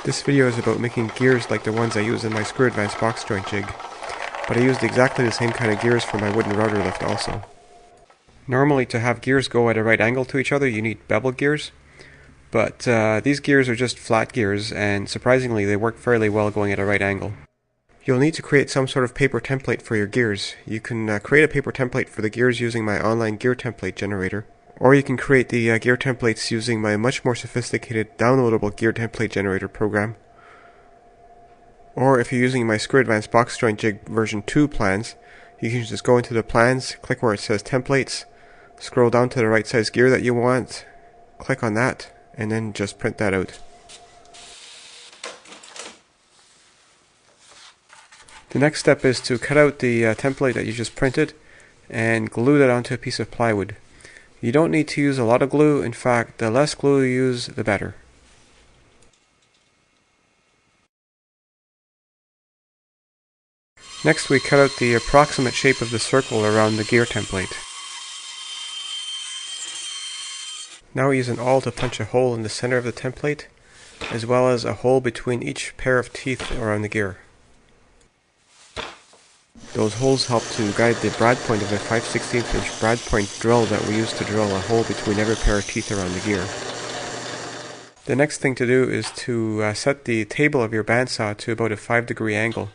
This video is about making gears like the ones I use in my Screw Advance box joint jig, but I used exactly the same kind of gears for my wooden router lift also. Normally to have gears go at a right angle to each other you need bevel gears, but these gears are just flat gears and surprisingly they work fairly well going at a right angle. You'll need to create some sort of paper template for your gears. You can create a paper template for the gears using my online gear template generator. Or you can create the gear templates using my much more sophisticated downloadable gear template generator program. Or if you're using my Screw Advance box joint jig version 2 plans, you can just go into the plans, click where it says templates, scroll down to the right size gear that you want, click on that, and then just print that out. The next step is to cut out the template that you just printed and glue that onto a piece of plywood. You don't need to use a lot of glue. In fact, the less glue you use, the better. Next, we cut out the approximate shape of the circle around the gear template. Now we use an awl to punch a hole in the center of the template, as well as a hole between each pair of teeth around the gear. Those holes help to guide the brad point of a 5/16 inch brad point drill that we use to drill a hole between every pair of teeth around the gear. The next thing to do is to set the table of your bandsaw to about a 5-degree angle.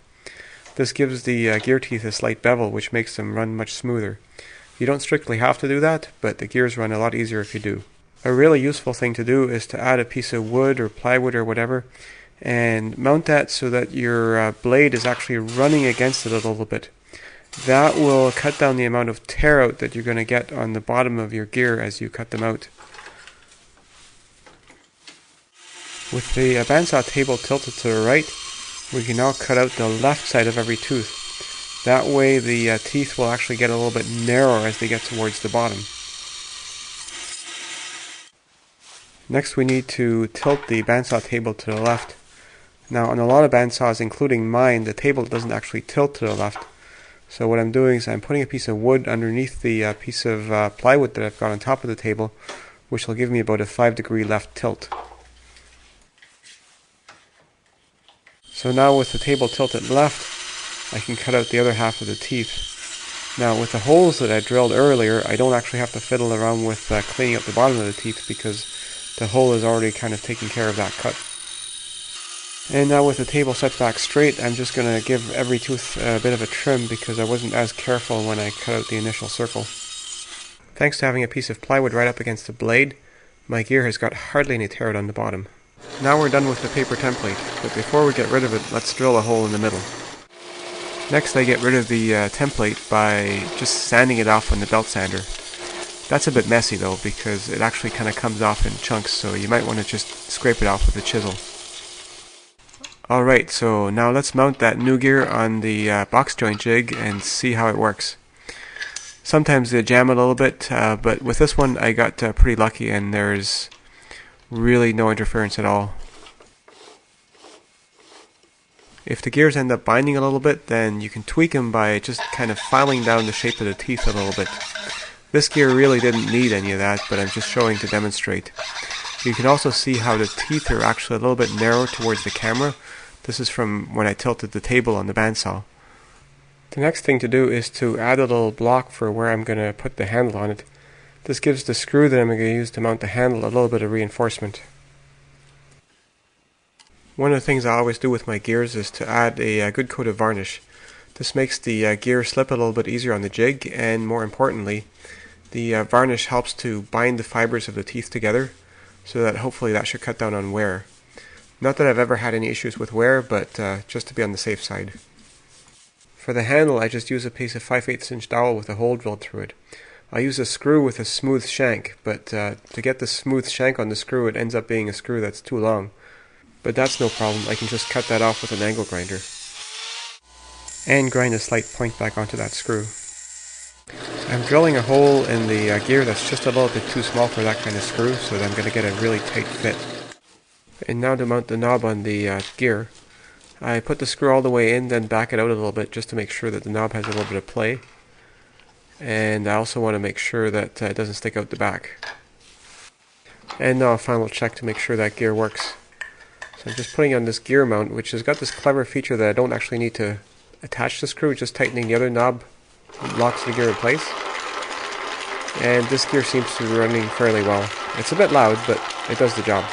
This gives the gear teeth a slight bevel, which makes them run much smoother. You don't strictly have to do that, but the gears run a lot easier if you do. A really useful thing to do is to add a piece of wood or plywood or whatever and mount that so that your blade is actually running against it a little bit. That will cut down the amount of tear out that you're going to get on the bottom of your gear as you cut them out. With the bandsaw table tilted to the right, we can now cut out the left side of every tooth. That way the teeth will actually get a little bit narrower as they get towards the bottom. Next we need to tilt the bandsaw table to the left. Now on a lot of bandsaws, including mine, the table doesn't actually tilt to the left. So what I'm doing is I'm putting a piece of wood underneath the piece of plywood that I've got on top of the table, which will give me about a 5-degree left tilt. So now with the table tilted left, I can cut out the other half of the teeth. Now with the holes that I drilled earlier, I don't actually have to fiddle around with cleaning up the bottom of the teeth because the hole is already kind of taking care of that cut. And now with the table set back straight, I'm just going to give every tooth a bit of a trim because I wasn't as careful when I cut out the initial circle. Thanks to having a piece of plywood right up against the blade, my gear has got hardly any tear out on the bottom. Now we're done with the paper template, but before we get rid of it, let's drill a hole in the middle. Next I get rid of the template by just sanding it off on the belt sander. That's a bit messy though because it actually kind of comes off in chunks, so you might want to just scrape it off with a chisel. Alright, so now let's mount that new gear on the box joint jig and see how it works. Sometimes they jam a little bit, but with this one I got pretty lucky and there's really no interference at all. If the gears end up binding a little bit, then you can tweak them by just kind of filing down the shape of the teeth a little bit. This gear really didn't need any of that, but I'm just showing to demonstrate. You can also see how the teeth are actually a little bit narrow towards the camera. This is from when I tilted the table on the bandsaw. The next thing to do is to add a little block for where I'm going to put the handle on it. This gives the screw that I'm going to use to mount the handle a little bit of reinforcement. One of the things I always do with my gears is to add a good coat of varnish. This makes the gear slip a little bit easier on the jig, and more importantly, the varnish helps to bind the fibers of the teeth together, so that hopefully that should cut down on wear. Not that I've ever had any issues with wear, but just to be on the safe side. For the handle, I just use a piece of 5/8 inch dowel with a hole drilled through it. I use a screw with a smooth shank, but to get the smooth shank on the screw, it ends up being a screw that's too long. But that's no problem, I can just cut that off with an angle grinder. And grind a slight point back onto that screw. I'm drilling a hole in the gear that's just a little bit too small for that kind of screw, so that I'm going to get a really tight fit. And now to mount the knob on the gear, I put the screw all the way in, then back it out a little bit just to make sure that the knob has a little bit of play. And I also want to make sure that it doesn't stick out the back. And now a final check to make sure that gear works. So I'm just putting on this gear mount, which has got this clever feature that I don't actually need to attach the screw, just tightening the other knob locks the gear in place. And this gear seems to be running fairly well. It's a bit loud, but it does the job.